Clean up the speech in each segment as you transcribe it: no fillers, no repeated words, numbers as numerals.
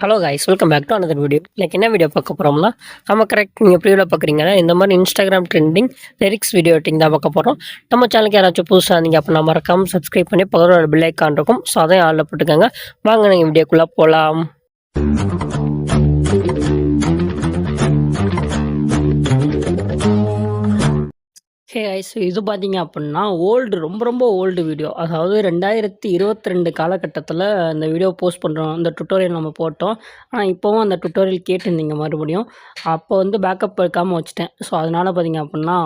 Hello guys, welcome back to another video. என்ன video பார்க்க போகிறோம்னா, நம்ம கரெக்ட் நீங்கள் ப்ரீவியூவில் பார்க்குறீங்கன்னா இந்த மாதிரி Instagram trending lyrics video editing தான் பார்க்க போகிறோம். நம்ம சேனலுக்கு யாராச்சும் புதுசாக இருந்தீங்க அப்படின்னா மறக்காமல் சப்ஸ்கிரைப் பண்ணி பக்கத்தோட பெல் ஐக்கான் இருக்கும். ஸோ அதையும் ஆளில் போட்டுக்கோங்க. வாங்க நீங்கள் வீடியோக்குள்ளே போகலாம். ஹே ஐஸ், இது பார்த்தீங்க அப்படின்னா ரொம்ப ஓல்டு வீடியோ. அதாவது 2022 காலகட்டத்தில் இந்த வீடியோ போஸ்ட் பண்ணுறோம். இந்த டுட்டோரியல் நம்ம போட்டோம். ஆனால் இப்போவும் அந்த டுட்டோரியல் கேட்டிருந்தீங்க மறுபடியும். அப்போ வந்து பேக்கப் எடுக்காமல் வச்சுட்டேன். ஸோ அதனால் பார்த்தீங்க அப்படின்னா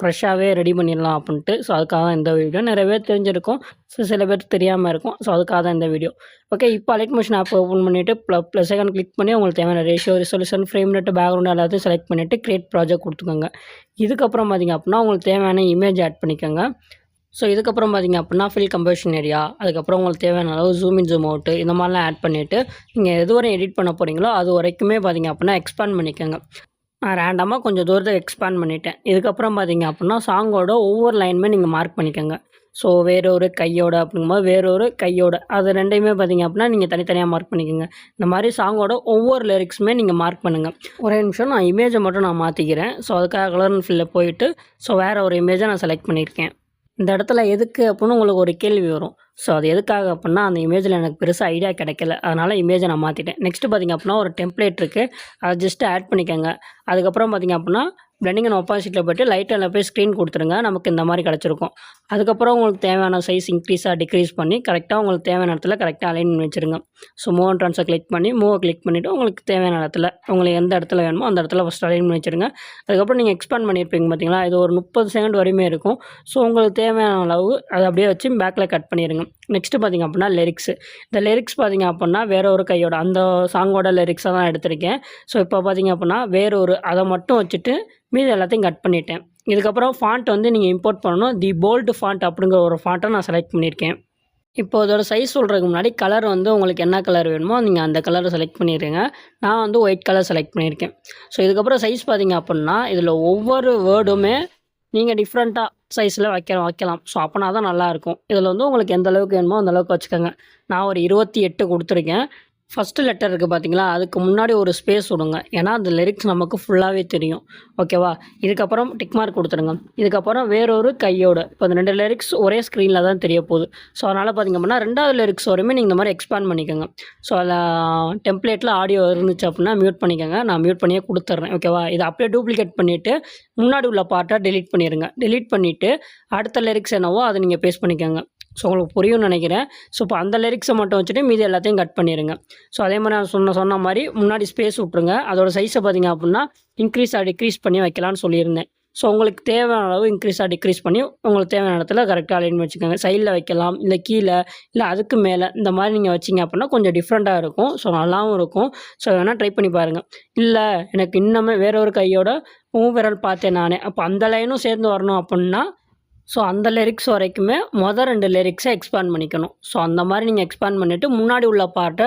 ஃப்ரெஷ்ஷாகவே ரெடி பண்ணிடலாம் அப்படின்ட்டு. ஸோ அதுக்காக தான் இந்த வீடியோ. நிறைய பேர் தெரிஞ்சிருக்கும், ஸோ சில பேர் தெரியாமல் இருக்கும். ஸோ அதுக்காக தான் இந்த வீடியோ. ஓகே, இப்போ அலைட் மோஷன் ஆப் ஓப்பன் பண்ணிவிட்டு ப்ளஸ் ஐக்கான் கிளிக் பண்ணி உங்களுக்கு தேவையான ratio, resolution, frame rate, background எல்லாத்தையும் செலக்ட் பண்ணிவிட்டு கிரியேட் ப்ராஜெக்ட் கொடுத்துக்கோங்க. இதுக்கப்புறம் பார்த்திங்க அப்படின்னா உங்களுக்கு தேவையான இமேஜ் ஆட் பண்ணிக்கோங்க. ஸோ இதுக்கப்புறம் பார்த்திங்க அப்படின்னா ஃபில் கம்போசிஷன் ஏரியா, அதுக்கப்புறம் உங்களுக்கு தேவையான அளவு ஜூம் இன் ஜூம் அவுட்டு இந்த மாதிரிலாம் ஆட் பண்ணிவிட்டு நீங்கள் எது வரை எடிட் பண்ண போகிறீங்களோ அது வரைக்குமே பார்த்திங்க அப்படின்னா எக்ஸ்பேண்ட் பண்ணிக்கோங்க. நான் ரேண்டமாக கொஞ்சம் தூரத்தை எக்ஸ்பேண்ட் பண்ணிட்டேன். இதுக்கப்புறம் பார்த்திங்க அப்படின்னா சாங்கோட ஒவ்வொரு லைனுமே நீங்கள் மார்க் பண்ணிக்கோங்க. ஸோ வேறொரு கையோட அப்படிங்கும்போது வேறொரு கையோட அது ரெண்டையுமே பார்த்திங்க அப்படின்னா நீங்கள் தனித்தனியாக மார்க் பண்ணிக்கோங்க. இந்த மாதிரி சாங்கோட ஒவ்வொரு லிரிக்ஸுமே நீங்கள் மார்க் பண்ணுங்கள். ஒரே நிமிஷம், நான் இமேஜை மட்டும் நான் மாற்றிக்கிறேன். ஸோ அதுக்காக கலர் அண்ட் ஃபில்லில் போயிட்டு ஸோ வேறு ஒரு இமேஜை நான் செலக்ட் பண்ணியிருக்கேன். இந்த இடத்துல எதுக்கு அப்படின்னு உங்களுக்கு ஒரு கேள்வி வரும். ஸோ அது எதுக்காக அப்படின்னா அந்த இமேஜில் எனக்கு பெருசாக ஐடியா கிடைக்கல, அதனால் இமேஜை நான் மாற்றிட்டேன். நெக்ஸ்ட்டு பார்த்திங்க அப்படின்னா ஒரு டெம்ப்ளேட் இருக்குது, அதை ஜஸ்ட்டு ஆட் பண்ணிக்கோங்க. அதுக்கப்புறம் பார்த்திங்க அப்படின்னா பிளெண்டிங் அண்ட் ஒப்பாசிட்டியில் போய்ட்டு லைட்டில் போய் ஸ்க்ரீன் கொடுத்துருங்க. நமக்கு இந்த மாதிரி கிடச்சிருக்கும். அதுக்கப்புறம் உங்களுக்கு தேவையான சைஸ் இன்க்ரீஸாக டிக்ரீஸ் பண்ணி கரெக்டாக உங்களுக்கு தேவையான இடத்துல கரெக்டாக அலைன் பண்ணி வச்சுருங்க. ஸோ மூவ் அண்ட் ட்ரான்ஸை கிளிக் பண்ணி மூவை கிளிக் பண்ணிவிட்டு உங்களுக்கு தேவையான இடத்துல உங்களுக்கு எந்த இடத்துல வேணுமோ அந்த இடத்துல ஃபஸ்ட் அலைன் பண்ணி வச்சுருங்க. அதுக்கப்புறம் நீங்கள் எக்ஸ்பேண்ட் பண்ணியிருப்பீங்க பார்த்தீங்களா, இது ஒரு 30 செகண்ட் வரையுமே இருக்கும். ஸோ உங்களுக்கு தேவையான அளவு அதை அப்படியே வச்சு பேக்கில் கட் பண்ணிடுங்க. நெக்ஸ்ட்டு பார்த்திங்க அப்படின்னா லிரிக்ஸு. இந்த லிரிக்ஸ் பார்த்திங்க அப்படின்னா வேற ஒரு கையோட அந்த சாங்கோட லிரிக்ஸை தான் எடுத்திருக்கேன். ஸோ இப்போ பார்த்திங்க அப்படின்னா வேறொரு அதை மட்டும் வச்சுட்டு மீது எல்லாத்தையும் கட் பண்ணிட்டேன். இதுக்கப்புறம் ஃபாண்ட் வந்து நீங்கள் இம்போர்ட் பண்ணணும். தி போல்டு ஃபாண்ட் அப்படிங்கிற ஒரு ஃபாண்ட்டை நான் செலக்ட் பண்ணியிருக்கேன். இப்போ அதோட சைஸ் சொல்கிறதுக்கு முன்னாடி கலர் வந்து உங்களுக்கு என்ன கலர் வேணுமோ நீங்கள் அந்த கலரை செலக்ட் பண்ணிடுங்க. நான் வந்து ஒயிட் கலர் செலக்ட் பண்ணியிருக்கேன். ஸோ இதுக்கப்புறம் சைஸ் பார்த்திங்க அப்படின்னா இதில் ஒவ்வொரு வேர்டுமே நீங்கள் டிஃப்ரெண்ட்டாக சைஸில் வைக்கலாம். ஸோ அப்போனா தான் நல்லாயிருக்கும். இதில் வந்து உங்களுக்கு எந்த அளவுக்கு வேணுமோ அந்த அளவுக்கு வச்சுக்கோங்க. நான் ஒரு 28 கொடுத்துருக்கேன். ஃபஸ்ட்டு லெட்டர் இருக்குது பார்த்தீங்களா, அதுக்கு முன்னாடி ஒரு ஸ்பேஸ் விடுங்க. ஏன்னா அந்த லிரிக்ஸ் நமக்கு ஃபுல்லாகவே தெரியும். ஓகேவா? இதுக்கப்புறம் டிக் மார்க் கொடுத்துருங்க. இதுக்கப்புறம் வேறொரு கையோட இப்போ அந்த 2 லிரிக்ஸ் ஒரே ஸ்க்ரீனில் தான் தெரிய போகுது. ஸோ அதனால் பார்த்திங்க அப்படின்னா 2வது லிரிக்ஸ் வரையுமே நீங்கள் இந்த மாதிரி எக்ஸ்பேண்ட் பண்ணிக்கோங்க. ஸோ அதில் டெம்ப்ளேட்டில் ஆடியோ இருந்துச்சு அப்படின்னா மியூட் பண்ணிக்கோங்க. நான் மியூட் பண்ணியே கொடுத்துட்றேன். ஓகேவா? இதை அப்படியே டூப்ளிகேட் பண்ணிவிட்டு முன்னாடி உள்ள பார்ட்டை டெலீட் பண்ணிடுங்க. டெலீட் பண்ணிவிட்டு அடுத்த லிரிக்ஸ் என்னவோ அதை நீங்கள் பேஸ்ட் பண்ணிக்கோங்க. ஸோ உங்களுக்கு புரியும்னு நினைக்கிறேன். ஸோ இப்போ அந்த லிரிக்ஸை மட்டும் வச்சுட்டு மீதி எல்லாத்தையும் கட் பண்ணிடுங்க. ஸோ அதே மாதிரி நான் சொன்ன மாதிரி முன்னாடி ஸ்பேஸ் விட்ருங்க. அதோட சைஸை பார்த்திங்க அப்படின்னா இன்க்ரீஸாக டிக்ரீஸ் பண்ணி வைக்கலான்னு சொல்லியிருந்தேன். ஸோ உங்களுக்கு தேவையான அளவு இன்க்ரீஸாக டிக்ரீஸ் பண்ணி உங்களுக்கு தேவையான இடத்துல கரெக்டாக அலைன் வச்சுக்கோங்க. சைடில் வைக்கலாம், இல்லை கீழே, இல்லை அதுக்கு மேலே இந்த மாதிரி நீங்கள் வச்சிங்க அப்படின்னா கொஞ்சம் டிஃப்ரெண்ட்டாக இருக்கும். ஸோ நல்லாவும் இருக்கும். ஸோ வேணால் ட்ரை பண்ணி பாருங்கள். இல்லை எனக்கு இன்னுமே வேற ஒரு கையோட விரல் பார்த்தேன் நானே, அப்போ அந்த லைனும் சேர்ந்து வரணும் அப்படின்னா ஸோ அந்த லிரிக்ஸ் வரைக்குமே மொதல் 2 லிரிக்ஸை எக்ஸ்பேண்ட் பண்ணிக்கணும். ஸோ அந்த மாதிரி நீங்கள் எக்ஸ்பேண்ட் பண்ணிவிட்டு முன்னாடி உள்ள பார்ட்டை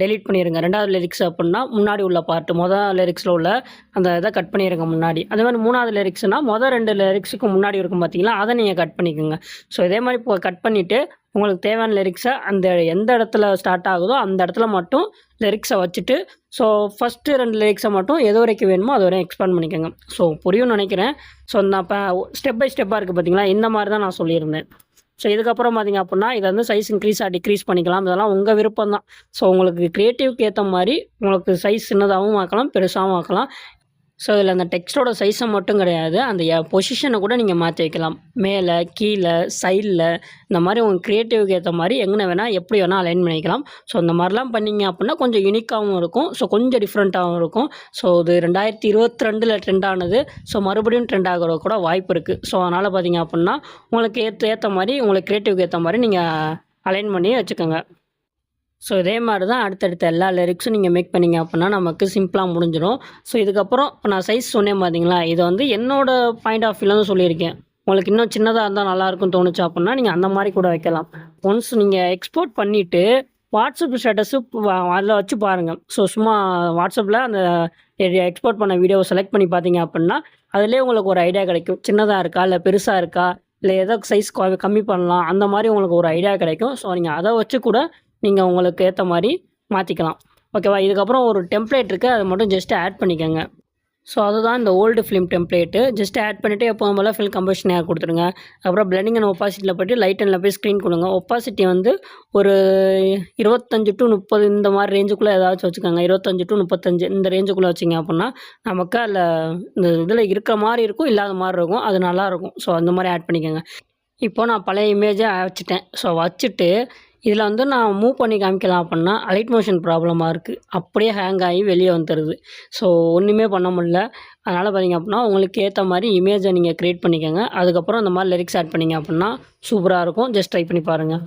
டெலீட் பண்ணிடுங்க. 2வது லிரிக்ஸ் அப்படின்னா முன்னாடி உள்ள பார்ட்டு மொதல் லிரிக்ஸில் உள்ள அந்த இதை கட் பண்ணிடுங்க முன்னாடி. அதே மாதிரி 3வது லிரிக்ஸ்னால் மொதல் 2 லிரிக்ஸுக்கு முன்னாடி இருக்கும் பார்த்தீங்களா, அதை நீங்கள் கட் பண்ணிக்கோங்க. ஸோ இதே மாதிரி இப்போ கட் பண்ணிவிட்டு உங்களுக்கு தேவையான லிரிக்ஸை அந்த எந்த இடத்துல ஸ்டார்ட் ஆகுதோ அந்த இடத்துல மட்டும் லிரிக்ஸை வச்சுட்டு ஸோ ஃபஸ்ட்டு 2 லிரிக்ஸை மட்டும் எது வரைக்கும் வேணுமோ அது வரையும் எக்ஸ்பேண்ட் பண்ணிக்கோங்க. ஸோ புரியும்னு நினைக்கிறேன். ஸோ நான் இப்போ ஸ்டெப் பை ஸ்டெப்பாக இருக்குது பார்த்தீங்களா, இந்த மாதிரி தான் நான் சொல்லியிருந்தேன். ஸோ இதுக்கப்புறம் பார்த்திங்க அப்படின்னா இதை வந்து சைஸ் இன்க்ரீஸாக டிக்ரீஸ் பண்ணிக்கலாம். இதெல்லாம் உங்கள் விருப்பம் தான். ஸோ உங்களுக்கு க்ரியேட்டிவ்க்கு ஏற்ற மாதிரி உங்களுக்கு சைஸ் சின்னதாகவும் ஆக்கலாம், பெருசாகவும் ஆக்கலாம். ஸோ இதில் அந்த டெக்ஸ்ட்டோட சைஸை மட்டும் கிடையாது, அந்த பொசிஷனை கூட நீங்கள் மாற்றி வைக்கலாம். மேலே, கீழே, சைடில் இந்த மாதிரி உங்கள் க்ரியேட்டிவ்க்கு ஏற்ற மாதிரி எங்கே வேணால் எப்படி வேணால் அலைன் பண்ணிக்கலாம். ஸோ இந்த மாதிரிலாம் பண்ணிங்க அப்படின்னா கொஞ்சம் யூனிக்காகவும் இருக்கும். ஸோ கொஞ்சம் டிஃப்ரெண்ட்டாகவும் இருக்கும். ஸோ இது 2022 ட்ரெண்ட் ஆனது. ஸோ மறுபடியும் ட்ரெண்ட் ஆகிற கூட வாய்ப்பு இருக்குது. ஸோ அதனால் பார்த்திங்க அப்படின்னா உங்களுக்கு ஏற்ற மாதிரி உங்களுக்கு க்ரியேட்டிவ்க்கு ஏற்ற மாதிரி நீங்கள் அலைன் பண்ணி வச்சுக்கோங்க. ஸோ இதே மாதிரி தான் அடுத்தடுத்த எல்லா லிரிக்ஸும் நீங்கள் மேக் பண்ணிங்க அப்படின்னா நமக்கு சிம்பிளாக முடிஞ்சிடும். ஸோ இதுக்கப்புறம் இப்போ நான் சைஸ் சொன்னேன் பார்த்தீங்களா, இதை வந்து என்னோடய பாயிண்ட் ஆஃப் வியூவில் சொல்லியிருக்கேன். உங்களுக்கு இன்னும் சின்னதாக இருந்தால் நல்லாயிருக்கும்னு தோணுச்சு அப்படின்னா நீங்கள் அந்த மாதிரி கூட வைக்கலாம். ஒன்ஸ் நீங்கள் எக்ஸ்போர்ட் பண்ணிவிட்டு வாட்ஸ்அப் ஸ்டேட்டஸு அதில் வச்சு பாருங்கள். ஸோ சும்மா வாட்ஸ்அப்பில் அந்த எக்ஸ்போர்ட் பண்ண வீடியோவை செலக்ட் பண்ணி பார்த்தீங்க அப்படின்னா அதிலே உங்களுக்கு ஒரு ஐடியா கிடைக்கும். சின்னதாக இருக்கா, இல்லை பெருசாக இருக்கா, இல்லை எதோ சைஸ் கம்மி பண்ணலாம், அந்த மாதிரி உங்களுக்கு ஒரு ஐடியா கிடைக்கும். ஸோ நீங்கள் அதை வச்சு கூட நீங்கள் உங்களுக்கு ஏற்ற மாதிரி மாற்றிக்கலாம். ஓகேவா? இதுக்கப்புறம் ஒரு டெம்ப்ளேட் இருக்குது, அதை மட்டும் ஜஸ்ட் ஆட் பண்ணிக்கோங்க. ஸோ அதுதான் இந்த old film template. Just add பண்ணிவிட்டு எப்பவும் போல் ஃபில் கம்போசிஷன் ஏர் கொடுத்துருங்க. அப்புறம் பிளெண்டிங் அண்ட் ஒப்பாசிட்டியில் போய்ட்டு லைட் அண்டில் போய் ஸ்க்ரீன் கொடுங்க. ஒப்பாசிட்டி வந்து ஒரு 25 to 30 இந்த மாதிரி ரேஞ்சுக்குள்ளே ஏதாச்சும் வச்சுக்கோங்க. 25 to 35 இந்த ரேஞ்சுக்குள்ளே வச்சிங்க அப்படின்னா நமக்கு அதில் இந்த இதில் இருக்கிற மாதிரி இருக்கும், இல்லாத மாதிரி இருக்கும். அது நல்லாயிருக்கும். ஸோ அந்த மாதிரி ஆட் பண்ணிக்கோங்க. இப்போ நான் பழைய இமேஜை வச்சுட்டேன். ஸோ வச்சுட்டு இதில் வந்து நான் மூவ் பண்ணி காமிக்கலாம் அப்படின்னா லைட் மோஷன் ப்ராப்ளமாக இருக்குது. அப்படியே ஹேங் ஆகி வெளியே வந்துடுது. ஸோ ஒன்றுமே பண்ண முடியல. அதனால் பார்த்தீங்க அப்படின்னா உங்களுக்கு ஏற்ற மாதிரி இமேஜை நீங்கள் க்ரியேட் பண்ணிக்கோங்க. அதுக்கப்புறம் இந்த மாதிரி லிரிக்ஸ் ஆட் பண்ணிங்க அப்படின்னா சூப்பராக இருக்கும். ஜஸ்ட் ட்ரை பண்ணி பாருங்கள்.